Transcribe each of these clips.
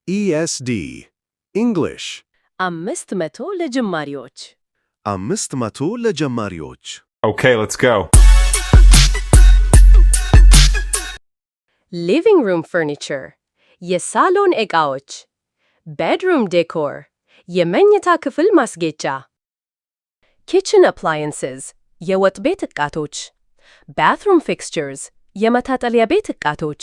ESD English 500 ለጀማሪዎች 500 ለጀማሪዎች Okay, let's go. Living room furniture የሳሎን ዕቃዎች Bedroom decor የመኝታ ክፍል ማስጌጫ Kitchen appliances የወጥ ቤት ዕቃዎች Bathroom fixtures የመታጠቢያ ቤት ዕቃዎች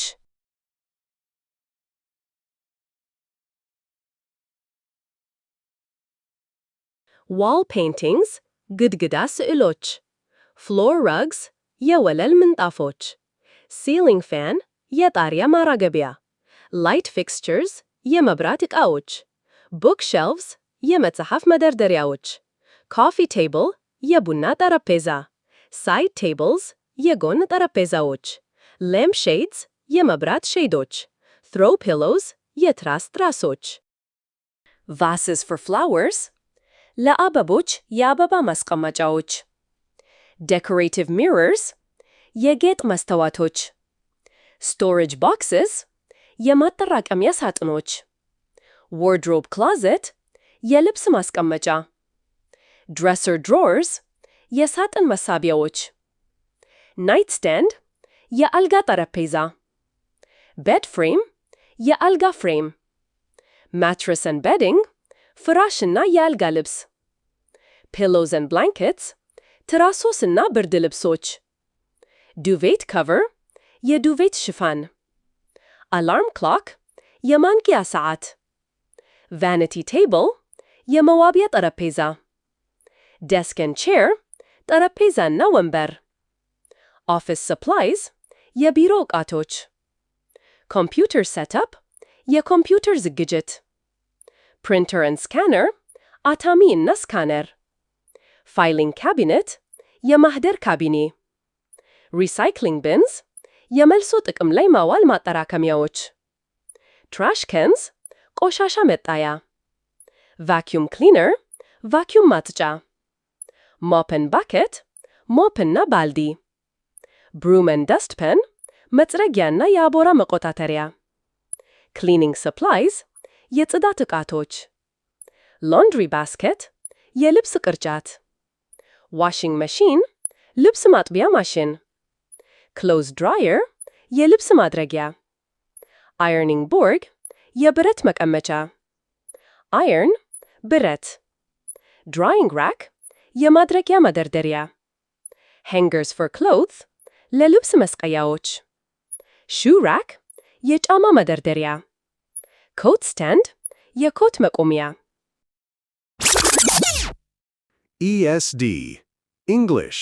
Wall paintings ግድግዳ ስዕሎች Floor rugs የወለል ምንጣፎች Ceiling fan የጣሪያ ማራገቢያ Light fixtures የመብራት ዕቃዎች Bookshelves የመጽሐፍ መደርደሪያዎች Coffee table የቡና ጠረጴዛ Side tables የጎን ጠረጴዛዎች Lampshades የመብራት ሼዶች Throw pillows የትራስ ትራሶች Vases for flowers ለአበቦች የአበባ ማስቀመጫዎች Decorative mirrors የጌጥ መስታወቶች Storage boxes የማጠራቀሚያ ሳጥኖች Wardrobe closet የልብስ ማስቀመጫ Dresser drawers የሳጥን መሳቢያዎች Nightstand የአልጋ ጠረጴዛ Bed frame የአልጋ ፍሬም Mattress and bedding ፍራሽና የአልጋ ልብስ Pillows and blankets ትራሶስና ብርድ ልብሶች Duvet cover የዱቬት ሽፋን Alarm clock የማንቂያ ሰዓት Vanity table የመዋቢያ ጠረጴዛ Desk and chair ጠረጴዛና ወንበር Office supplies የቢሮ ዕቃዎች Computer setup የኮምፒውተር ዝግጅት Printer and scanner አታሚ እና ስካነር Filing cabinet የማህደር ካቢኔ Recycling bins የመልሶ ጥቅም ላይ ማዋል ማጠራቀሚያዎች Trash cans ቆሻሻ መጣያ Vacuum cleaner ቫክዩም ማጽጃ Mop and bucket ሞፕና ባልዲ Broom and dustpan መጥረጊያና የአቧራ መቆጣጠሪያ Cleaning supplies የጽዳት ዕቃዎች Laundry basket የልብስ ቅርጫት Washing machine ልብስ ማጥቢያ ማሽን Clothes dryer የልብስ ማድረጊያ Ironing board የብረት መቀመጫ Iron ብረት Drying rack የማድረቂያ መደርደሪያ Hangers for clothes ለልብስ መስቀያዎች Shoe rack የጫማ መደርደሪያ Coat stand የኮት መቆሚያ ESD English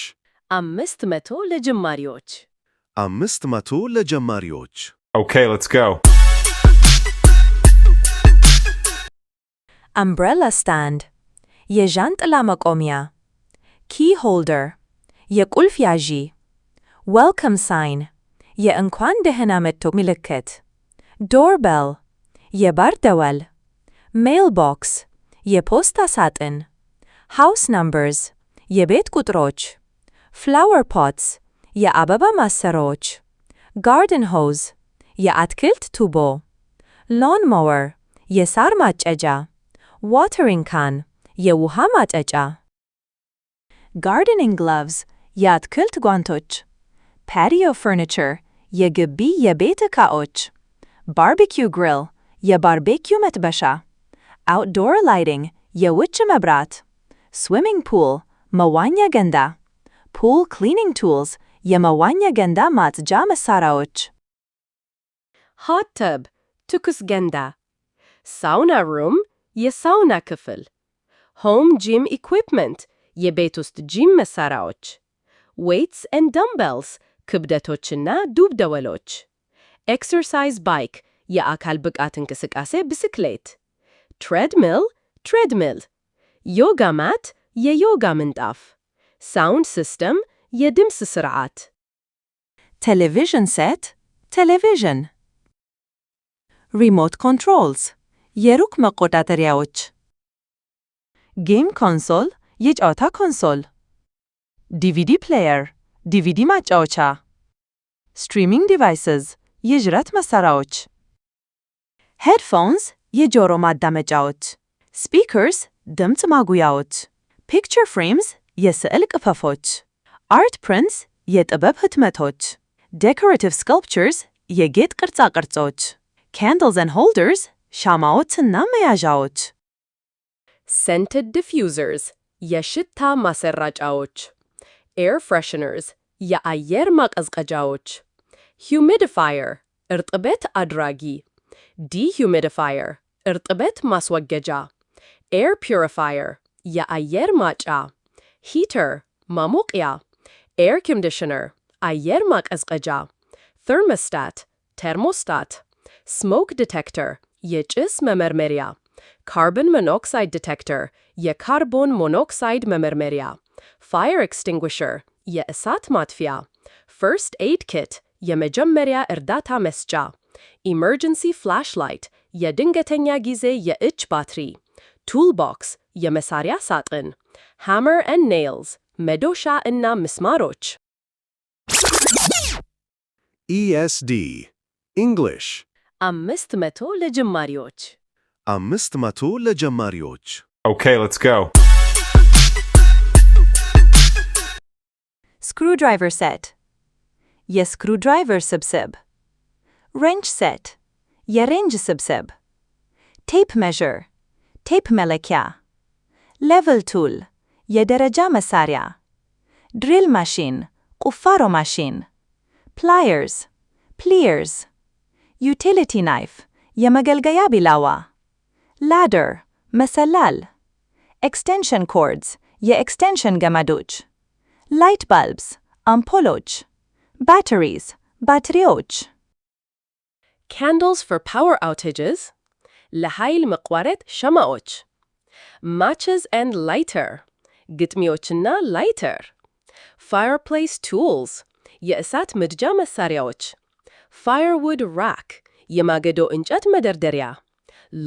500 ለጀማሪዎች 500 ለጀማሪዎች Okay, let's go. Umbrella stand የዣንጥላ መቆሚያ Key holder የቁልፍ ያዢ Welcome sign የእንኳን ደህና መጡ ምልክት Doorbell የበር ደወል Mailbox የፖስታ ሳጥን House numbers የቤት ቁጥሮች Flower pots የአበባ ማሰሮዎች Garden hose የአትክልት ቱቦ Lawn mower የሳር ማጨጃ Watering can የውሃ ማጠጫ Gardening gloves የአትክልት ጓንቶች Patio furniture የግቢ የቤት ዕቃዎች Barbecue grill የባርቤኪው መጥበሻ Outdoor lighting የውጭ መብራት Swimming pool መዋኛ ገንዳ Pool cleaning tools የመዋኛ ገንዳ ማጽጃ መሳሪያዎች Hot tub ትኩስ ገንዳ Sauna room የሳውና ክፍል Home gym equipment የቤት ውስጥ ጂም መሳሪያዎች Weights and dumbbells ክብደቶችና ዱብ ደወሎች Exercise bike የአካል ብቃት እንቅስቃሴ ብስክሌት Treadmill ዮጋ ማት የዮጋ ምንጣፍ Sound system የድምፅ ስርዓት Television set television Remote controls የሩቅ መቆጣጠሪያዎች Game console የጨዋታ ኮንሶል DVD player DVD ማጫወቻ Streaming devices የጅራት መሳሪያዎች Headphones የጆሮ ማዳመጫዎች። ስፒከርስ ድምፅ ማጉያዎች። ፒክቸር ፍሬምስ የስዕል ቅፈፎች። አርት ፕሪንትስ የጥበብ ህትመቶች። ዴኮሬቲቭ ስካልፕቸርስ የጌጥ ቅርጻቅርጾች። ካንድልስ ኤንድ ሆልደርስ ሻማዎችና መያዣዎች። scented diffusers የሽታ ማሰራጫዎች። air fresheners የአየር ማቀዝቀዣዎች። humidifier እርጥበት አድራጊ። dehumidifier እርጥበት ማስወገጃ። air purifier የአየር ማጫ። heater ማሞቂያ። air conditioner አየር ማቀዝቀዣ። thermostat ተርሞስታት። smoke detector የጭስ መመርመሪያ። carbon monoxide detector የካርቦን ሞኖክሳይድ መመርመሪያ። fire extinguisher የእሳት ማጥፊያ። first aid kit የመጀመሪያ እርዳታ መስጫ። emergency flashlight የድንገተኛ ጊዜ የእጅ ባትሪ። toolbox የመሳሪያ ሳጥን። hammer and nails መዶሻ እና ምስማሮች። ESD English 500 ለጀማሪዎች። 500 ለጀማሪዎች። Okay, let's go. screwdriver set የስክሩድራይቨር ስብስብ። wrench set የሬንጅ ስብስብ። tape measure ቴፕ መለኪያ። level tool የደረጃ መሳሪያ። drill machine ቁፋሮ ማሽን። pliers pliers utility knife የመገልገያ ቢላዋ። ladder መሰላል። extension cords የኤክስቴንሽን ገመዶች። light bulbs አምፖሎች። batteries ባትሪዎች። candles for power outages ለኃይል መቋረጥ ሸማዎች። matches and lighter ግጥሚዎችና ላይተር። fireplace tools የእሳት ምድጃ መሳሪያዎች። firewood rack የማገዶ እንጨት መደርደሪያ።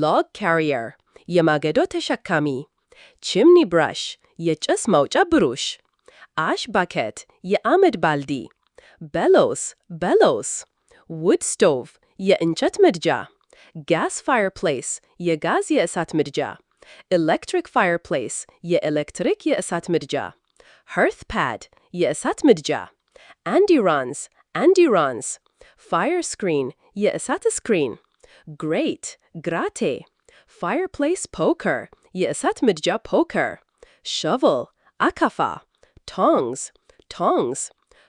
log carrier የማገዶ ተሸካሚ። chimney brush የጭስ ማውጫ ብሩሽ። ash bucket የአመድ ባልዲ። bellows wood stove የእንጨት ምድጃ። gas fireplace የጋዝ የእሳት ምድጃ። electric fireplace የኤሌክትሪክ የእሳት ምድጃ። hearth pad የእሳት ምድጃ። andirons fire screen የእሳት ስክሪን። grate ግራቴ fireplace poker የእሳት ምድጃ ፖከር። shovel አካፋ። tongs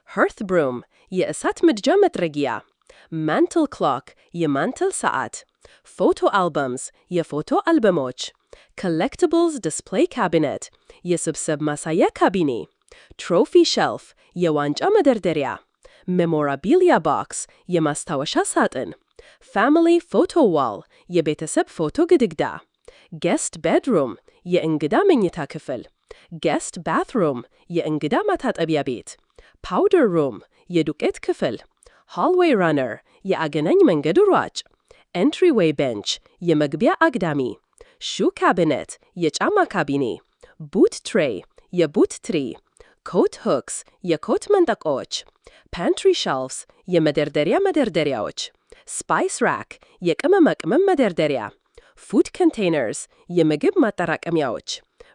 hearth broom የእሳት ምድጃ መጥረጊያ። mantle clock የማንትል ሰዓት። photo albums የፎቶ አልበሞች። collectibles display cabinet የስብስብ ማሳያ ካቢኔ። trophy shelf የዋንጫ መደርደሪያ። memorabilia box የማስታወሻ ሳጥን። family photo wall የቤተሰብ ፎቶ ግድግዳ። guest bedroom የእንግዳ መኝታ ክፍል። guest bathroom የእንግዳ ማታጠቢያ ቤት። powder room የዱቄት ክፍል። hallway runner የአገናኝ መንገዱ ሯጭ። entryway bench የመግቢያ አግዳሚ። shoe cabinet የጫማ ካቢኔ። boot tray የቡት ትሪ። coat hooks የኮት መንጠቆዎች። pantry shelves የመደርደሪያ መደርደሪያዎች። spice rack የቅመማ ቅመም መደርደሪያ። food containers የምግብ ማጠራቀሚያዎች።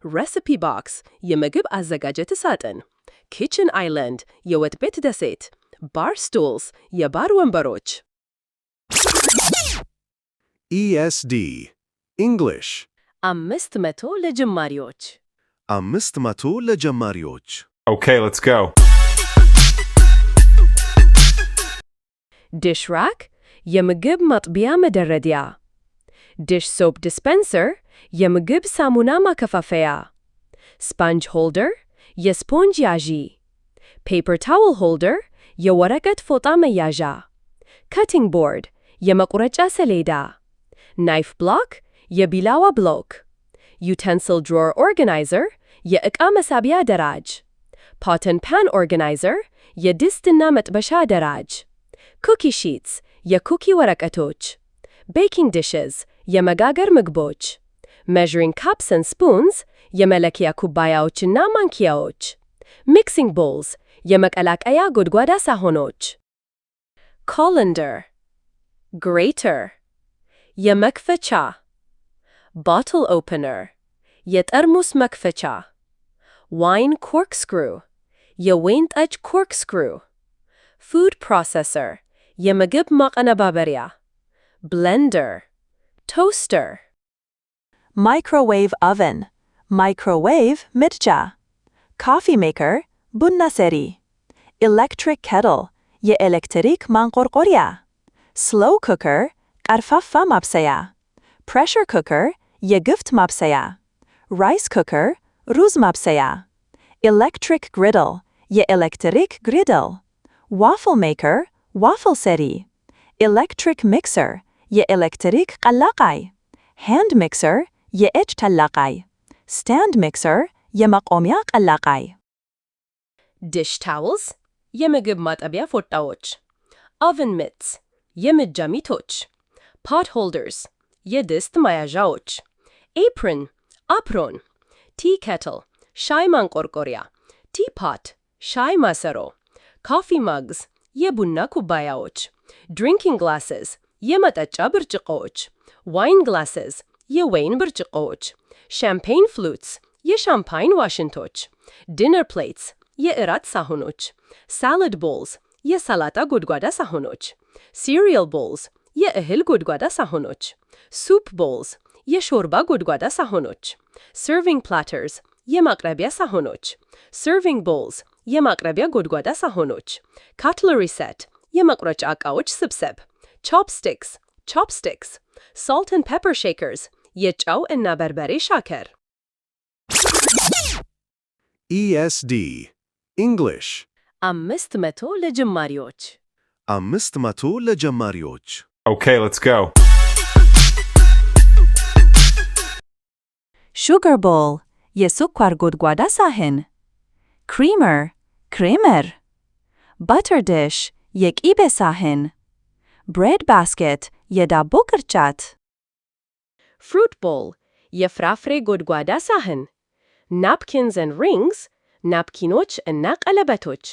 recipe box የምግብ አዘጋጀት ሳጥን። kitchen island የወጥ ቤት ደሴት። bar stools የባር ወንበሮች። ESD English 500 ለጀማሪዎች። 500 ለጀማሪዎች። Okay, let's go. dish rack የምግብ ማጥቢያ መደረዲያ። dish soap dispenser የምግብ ሳሙና ማከፋፈያ። sponge holder የስፖንጅ ያዢ። paper towel holder የወረቀት ፎጣ መያዣ። cutting board የመቁረጫ ሰሌዳ። knife block የቢላዋ ብሎክ። utensil drawer organizer የዕቃ መሳቢያ ደራጅ። pot and pan organizer የድስትና መጥበሻ ደራጅ። cookie sheets የኩኪ ወረቀቶች። baking dishes የመጋገር ምግቦች። measuring cups and spoons የመለኪያ ኩባያዎችና ማንኪያዎች። mixing bowls የመቀላቀያ ጎድጓዳ ሳህኖች። colander grater የመክፈቻ bottle opener የጠርሙስ መክፈቻ wine corkscrew የወይን ጠጅ corkscrew food processor የምግብ ማቀነባበሪያ blender toaster Microwave oven, microwave ምድጃ Coffee maker, ቡና ሰሪ Electric kettle, የኤሌክትሪክ ማንቆርቆሪያ Slow cooker, ቀርፋፋ ማብሰያ Pressure cooker, የግፍት ማብሰያ Rice cooker, ሩዝ ማብሰያ Electric griddle, የኤሌክትሪክ griddle Waffle maker, waffle ሰሪ Electric mixer, የኤሌክትሪክ ቀላቃይ Hand mixer, የእጅ ተላቃይ Stand mixer, የመቆሚያ ቀላቃይ dish towels የምግብ ማጠቢያ ፎጣዎች oven mitts የምድጃ ሚቶች pot holders የድስት መያዣዎች apron አፕሮን tea kettle ሻይ ማንቆርቆሪያ teapot ሻይ ማሰሮ coffee mugs የቡና ኩባያዎች drinking glasses የመጠጫ ብርጭቆዎች wine glasses የወይን ብርጭቆዎች champagne flutes የሻምፓኝ ዋሽንቶች dinner plates የእራት ሳህኖች salad bowls የሰላጣ ጎድጓዳ ሳህኖች cereal bowls የእህል ጎድጓዳ ሳህኖች soup bowls የሾርባ ጎድጓዳ ሳህኖች serving platters የማቅረቢያ ሳህኖች serving bowls የማቅረቢያ ጎድጓዳ ሳህኖች cutlery set የመቁረጫ ዕቃዎች ስብስብ chopsticks salt and pepper shakers የጨው እና በርበሬ ሻከር ESD English 500 ለጀማሪዎች 500 ለጀማሪዎች Okay, let's go. Sugar bowl, የስኳር ጎድጓዳ ሳህን Creamer, ክሬመር Butter dish, የቂቤ ሳህን Bread basket, የዳቦ ቅርጫት fruit bowl የፍራፍሬ ጎድጓዳ ሳህን napkins and rings ናፕኪኖች እና ቀለበቶች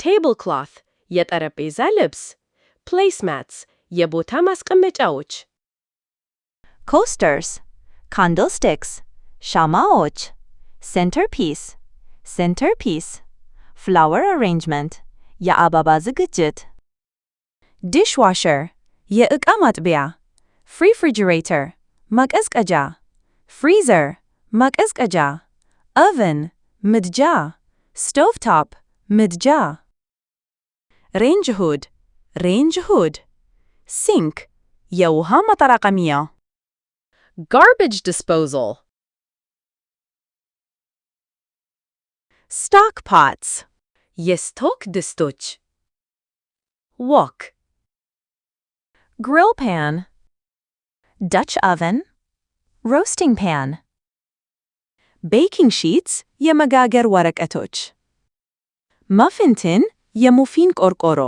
tablecloth የጠረጴዛ ልብስ placemats የቦታ ማስቀመጫዎች Coasters, candlesticks, ሻማዎች centerpiece flower arrangement የአበባ ዝግጅት dishwasher የዕቃ ማጥቢያ refrigerator ማቀዝቀዣ freezer ማቀዝቀዣ oven ምድጃ stovetop ምድጃ range hood sink የውሃ ማጠራቀሚያ garbage disposal stock pots የስቶክ ድስቶች wok grill pan Dutch oven roasting pan baking sheets የመጋገር ወረቀቶች muffin tin የሙፊን ቆርቆሮ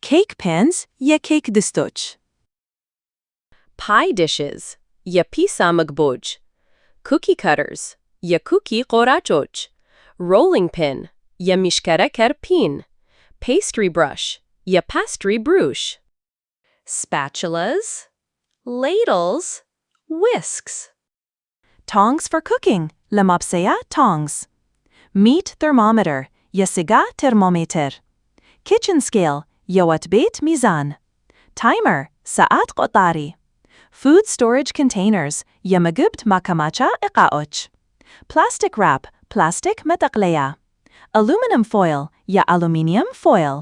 cake pans የኬክ ድስቶች pie dishes የፒሳ ምግቦች cookie cutters የኩኪ ቆራጮች rolling pin የሚሽከረከር ፒን pastry brush የፓስትሪ ብሩሽ spatulas ladles whisks tongs for cooking ለማብሰያ tongs meat thermometer የስጋ ቴርሞሜትር kitchen scale የወጥ ቤት ሚዛን timer ሰዓት ቆጣሪ food storage containers የምግብ ማከማቻ ዕቃዎች plastic wrap ፕላስቲክ መጠቅለያ aluminum foil የአሉሚኒየም foil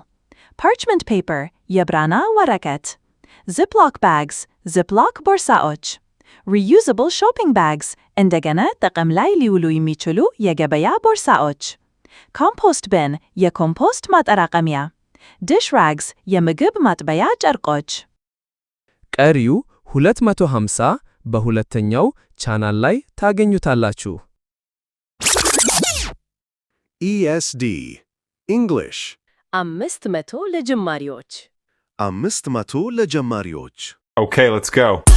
parchment paper የብራና ወረቀት ziploc bags ziploc ቦርሳዎች reusable shopping bags እንደገና ጥቅም ላይ ሊውሉ የሚችሉ የገበያ ቦርሳዎች compost bin የኮምፖስት ማጠራቀሚያ dish rags የምግብ ማጥበያ ጨርቆች ቀሪው 250 በሁለተኛው ቻናል ላይ ታገኙታላችሁ። ESD English 500 ለጀማሪዎች 500 ለጀማሪዎች Okay, let's go.